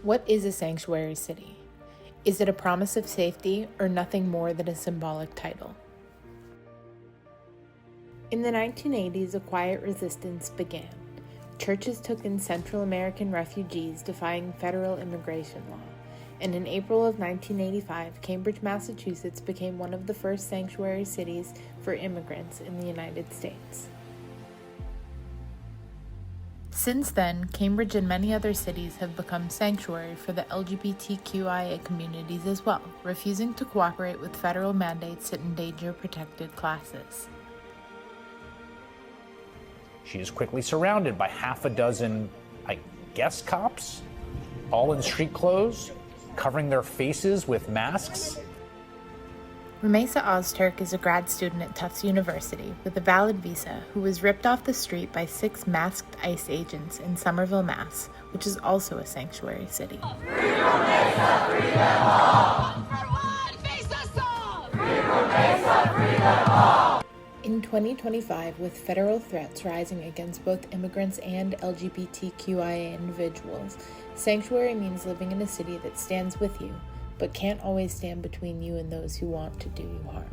What is a sanctuary city? Is it a promise of safety or nothing more than a symbolic title? In the 1980s, a quiet resistance began. Churches took in Central American refugees defying federal immigration law, and in April of 1985, Cambridge, Massachusetts became one of the first sanctuary cities for immigrants in the United States. Since then, Cambridge and many other cities have become sanctuary for the LGBTQIA communities as well, refusing to cooperate with federal mandates that endanger protected classes. She is quickly surrounded by half a dozen, cops, all in street clothes, covering their faces with masks. Rumeysa Ozturk is a grad student at Tufts University with a valid visa who was ripped off the street by 6 masked ICE agents in Somerville, Mass., which is also a sanctuary city. Free Rumeysa, free them all! For one, face us all! Free Rumeysa, free them all! In 2025, with federal threats rising against both immigrants and LGBTQIA individuals, sanctuary means living in a city that stands with you, but can't always stand between you and those who want to do you harm.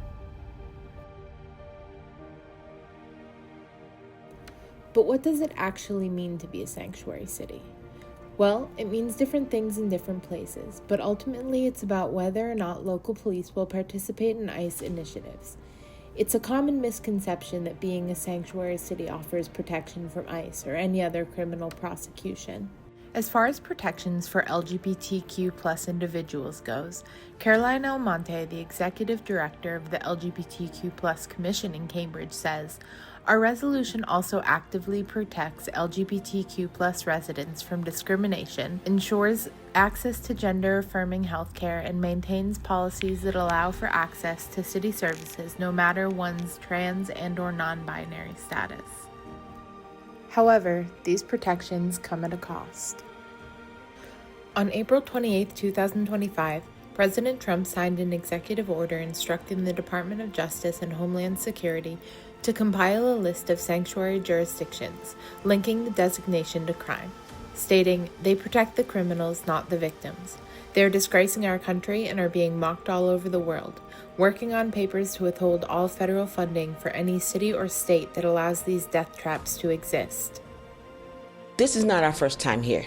But what does it actually mean to be a sanctuary city? Well, it means different things in different places, but ultimately it's about whether or not local police will participate in ICE initiatives. It's a common misconception that being a sanctuary city offers protection from ICE or any other criminal prosecution. As far as protections for LGBTQ+ individuals goes, Caroline Almonte, the executive director of the LGBTQ+ Commission in Cambridge, says, "Our resolution also actively protects LGBTQ+ residents from discrimination, ensures access to gender-affirming healthcare, and maintains policies that allow for access to city services no matter one's trans and/or non-binary status." However, these protections come at a cost. On April 28, 2025, President Trump signed an executive order instructing the Department of Justice and Homeland Security to compile a list of sanctuary jurisdictions, linking the designation to crime, stating, "They protect the criminals, not the victims. They are disgracing our country and are being mocked all over the world, working on papers to withhold all federal funding for any city or state that allows these death traps to exist." This is not our first time here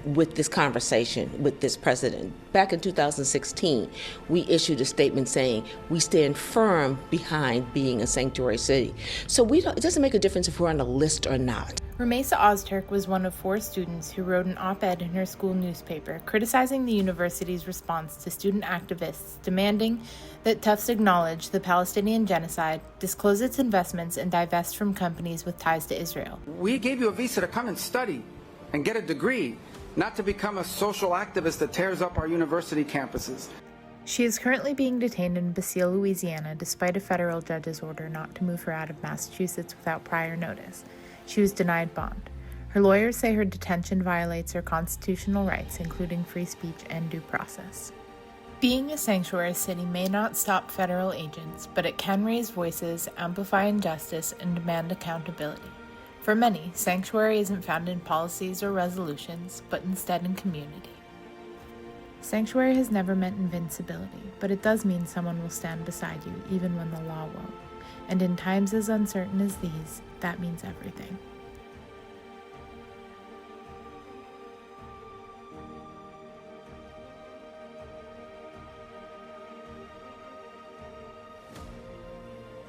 with this conversation with this president. Back in 2016, we issued a statement saying we stand firm behind being a sanctuary city. So it doesn't make a difference if we're on a list or not. Rumeysa Ozturk was one of 4 students who wrote an op-ed in her school newspaper criticizing the university's response to student activists demanding that Tufts acknowledge the Palestinian genocide, disclose its investments, and divest from companies with ties to Israel. We gave you a visa to come and study and get a degree, not to become a social activist that tears up our university campuses. She is currently being detained in Basile, Louisiana, despite a federal judge's order not to move her out of Massachusetts without prior notice. She was denied bond. Her lawyers say her detention violates her constitutional rights, including free speech and due process. Being a sanctuary city may not stop federal agents, but it can raise voices, amplify injustice, and demand accountability. For many, sanctuary isn't found in policies or resolutions, but instead in community. Sanctuary has never meant invincibility, but it does mean someone will stand beside you even when the law won't. And in times as uncertain as these, that means everything.